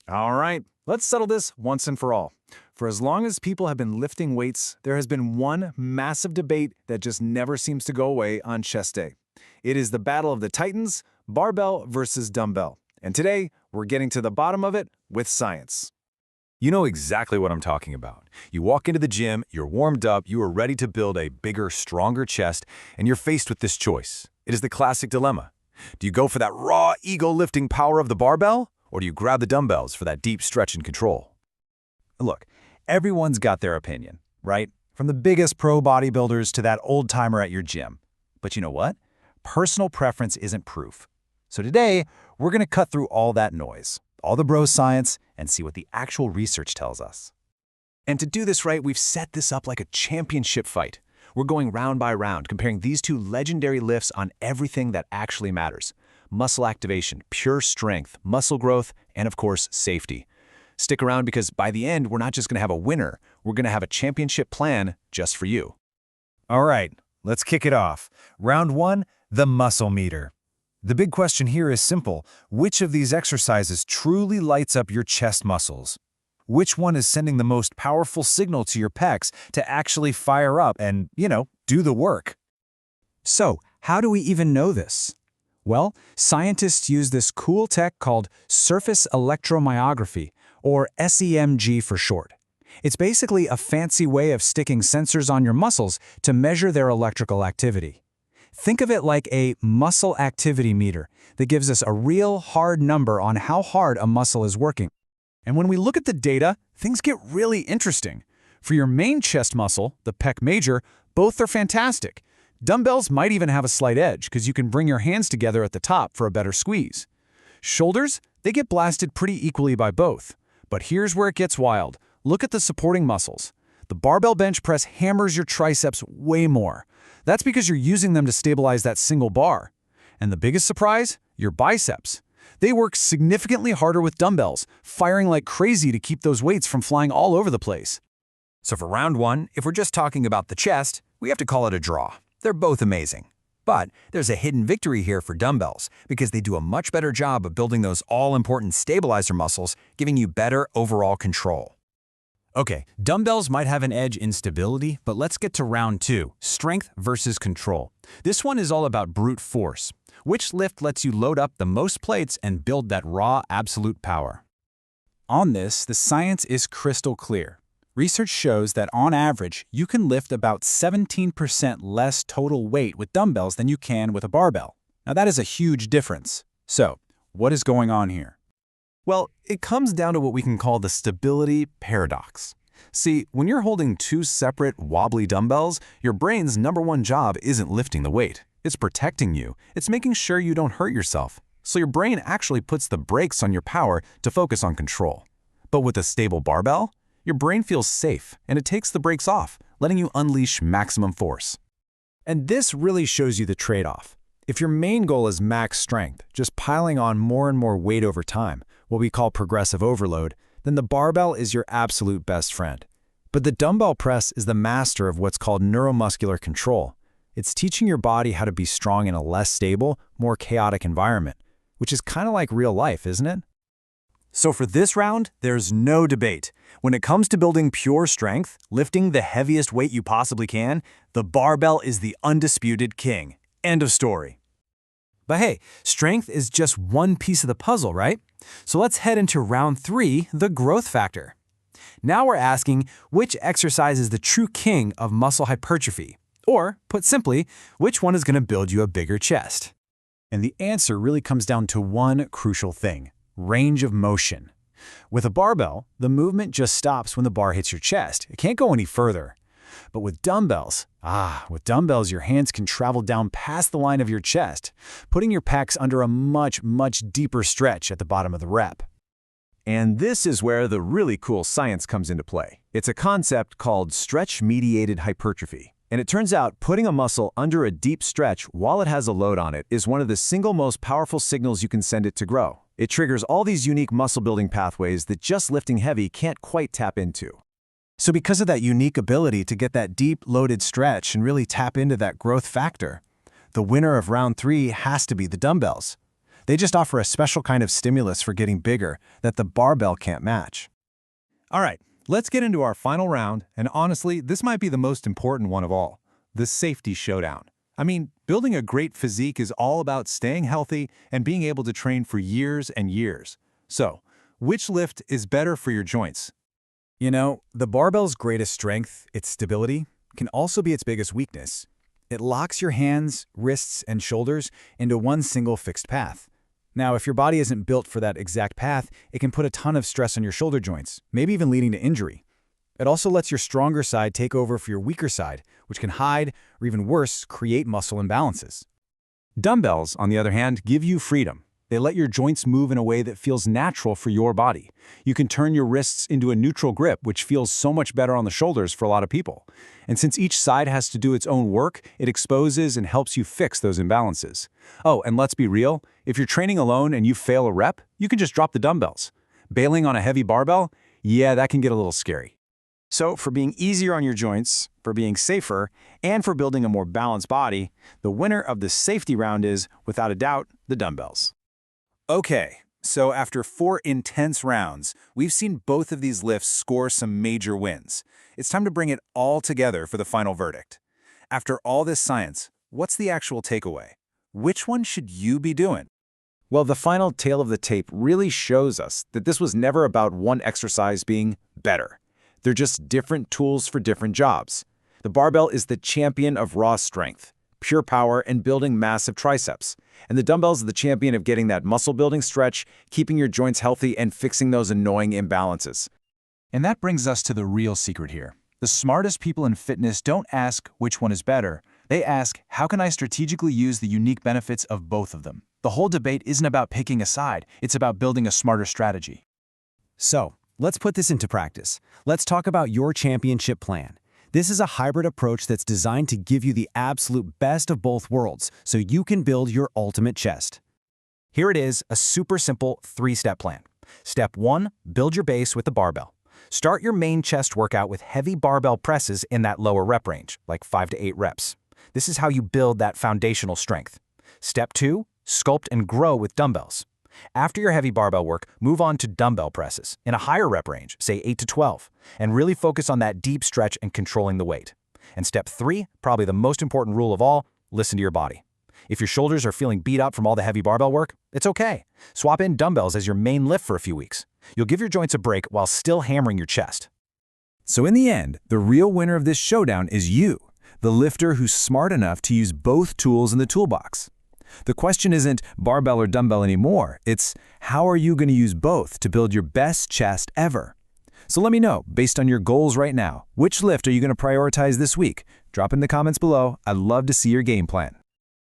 All right, let's settle this once and for all. For as long as people have been lifting weights, there has been one massive debate that just never seems to go away on chest day. It is the battle of the titans, barbell versus dumbbell. And today, we're getting to the bottom of it with science. You know exactly what I'm talking about. You walk into the gym, you're warmed up, you are ready to build a bigger, stronger chest, and you're faced with this choice. It is the classic dilemma. Do you go for that raw, ego-lifting power of the barbell, or do you grab the dumbbells for that deep stretch and control? Look, everyone's got their opinion, right? From the biggest pro bodybuilders to that old-timer at your gym. But you know what? Personal preference isn't proof. So today, we're going to cut through all that noise, all the bro science, and see what the actual research tells us. And to do this right, we've set this up like a championship fight. We're going round by round, comparing these two legendary lifts on everything that actually matters. Muscle activation, pure strength, muscle growth, and of course, safety. Stick around because by the end, we're not just going to have a winner, we're going to have a championship plan just for you. All right, let's kick it off. Round 1, the muscle meter. The big question here is simple. Which of these exercises truly lights up your chest muscles? Which one is sending the most powerful signal to your pecs to actually fire up and, do the work? So, how do we even know this? Well, scientists use this cool tech called surface electromyography, or SEMG for short. It's basically a fancy way of sticking sensors on your muscles to measure their electrical activity. Think of it like a muscle activity meter that gives us a real hard number on how hard a muscle is working. And when we look at the data, things get really interesting. For your main chest muscle, the pec major, both are fantastic. Dumbbells might even have a slight edge because you can bring your hands together at the top for a better squeeze. Shoulders, they get blasted pretty equally by both. But here's where it gets wild. Look at the supporting muscles. The barbell bench press hammers your triceps way more. That's because you're using them to stabilize that single bar. And the biggest surprise? Your biceps. They work significantly harder with dumbbells, firing like crazy to keep those weights from flying all over the place. So for round 1, if we're just talking about the chest, we have to call it a draw. They're both amazing. But there's a hidden victory here for dumbbells because they do a much better job of building those all-important stabilizer muscles, giving you better overall control. Okay, dumbbells might have an edge in stability, but let's get to round 2, strength versus control. This one is all about brute force. Which lift lets you load up the most plates and build that raw, absolute power? On this, the science is crystal clear. Research shows that on average, you can lift about 17% less total weight with dumbbells than you can with a barbell. Now that is a huge difference. So, what is going on here? Well, it comes down to what we can call the stability paradox. See, when you're holding two separate, wobbly dumbbells, your brain's #1 job isn't lifting the weight. It's protecting you. It's making sure you don't hurt yourself. So your brain actually puts the brakes on your power to focus on control. But with a stable barbell, your brain feels safe, and it takes the brakes off, letting you unleash maximum force. And this really shows you the trade-off. If your main goal is max strength, just piling on more and more weight over time, what we call progressive overload, then the barbell is your absolute best friend. But the dumbbell press is the master of what's called neuromuscular control. It's teaching your body how to be strong in a less stable, more chaotic environment, which is kind of like real life, isn't it? So for this round, there's no debate. When it comes to building pure strength, lifting the heaviest weight you possibly can, the barbell is the undisputed king. End of story. But hey, strength is just one piece of the puzzle, right? So let's head into round 3, the growth factor. Now we're asking which exercise is the true king of muscle hypertrophy? Or, put simply, which one is going to build you a bigger chest? And the answer really comes down to one crucial thing: range of motion. With a barbell, the movement just stops when the bar hits your chest. It can't go any further. But with dumbbells, your hands can travel down past the line of your chest, putting your pecs under a much, much deeper stretch at the bottom of the rep. And this is where the really cool science comes into play. It's a concept called stretch-mediated hypertrophy. And it turns out putting a muscle under a deep stretch while it has a load on it is one of the single most powerful signals you can send it to grow. It triggers all these unique muscle-building pathways that just lifting heavy can't quite tap into. So because of that unique ability to get that deep, loaded stretch and really tap into that growth factor, the winner of round 3 has to be the dumbbells. They just offer a special kind of stimulus for getting bigger that the barbell can't match. All right, let's get into our final round, and honestly, this might be the most important one of all, the safety showdown. I mean, building a great physique is all about staying healthy and being able to train for years and years. So, which lift is better for your joints? You know, the barbell's greatest strength, its stability, can also be its biggest weakness. It locks your hands, wrists, and shoulders into one single fixed path. Now, if your body isn't built for that exact path, it can put a ton of stress on your shoulder joints, maybe even leading to injury. It also lets your stronger side take over for your weaker side, which can hide, or even worse, create muscle imbalances. Dumbbells, on the other hand, give you freedom. They let your joints move in a way that feels natural for your body. You can turn your wrists into a neutral grip, which feels so much better on the shoulders for a lot of people. And since each side has to do its own work, it exposes and helps you fix those imbalances. Oh, and let's be real, if you're training alone and you fail a rep, you can just drop the dumbbells. Bailing on a heavy barbell? Yeah, that can get a little scary. So for being easier on your joints, for being safer, and for building a more balanced body, the winner of the safety round is, without a doubt, the dumbbells. Okay, so after 4 intense rounds, we've seen both of these lifts score some major wins. It's time to bring it all together for the final verdict. After all this science, what's the actual takeaway? Which one should you be doing? Well, the final tail of the tape really shows us that this was never about one exercise being better. They're just different tools for different jobs. The barbell is the champion of raw strength, pure power, and building massive triceps. And the dumbbells are the champion of getting that muscle-building stretch, keeping your joints healthy, and fixing those annoying imbalances. And that brings us to the real secret here. The smartest people in fitness don't ask which one is better. They ask, how can I strategically use the unique benefits of both of them? The whole debate isn't about picking a side. It's about building a smarter strategy. So, let's put this into practice. Let's talk about your championship plan. This is a hybrid approach that's designed to give you the absolute best of both worlds so you can build your ultimate chest. Here it is, a super simple 3-step plan. Step 1, build your base with the barbell. Start your main chest workout with heavy barbell presses in that lower rep range, like 5 to 8 reps. This is how you build that foundational strength. Step 2, sculpt and grow with dumbbells. After your heavy barbell work, move on to dumbbell presses in a higher rep range, say 8 to 12, and really focus on that deep stretch and controlling the weight. And step 3, probably the most important rule of all, listen to your body. If your shoulders are feeling beat up from all the heavy barbell work, it's okay. Swap in dumbbells as your main lift for a few weeks. You'll give your joints a break while still hammering your chest. So in the end, the real winner of this showdown is you, the lifter who's smart enough to use both tools in the toolbox. The question isn't barbell or dumbbell anymore. It's how are you going to use both to build your best chest ever? So let me know, based on your goals right now, which lift are you going to prioritize this week? Drop in the comments below. I'd love to see your game plan.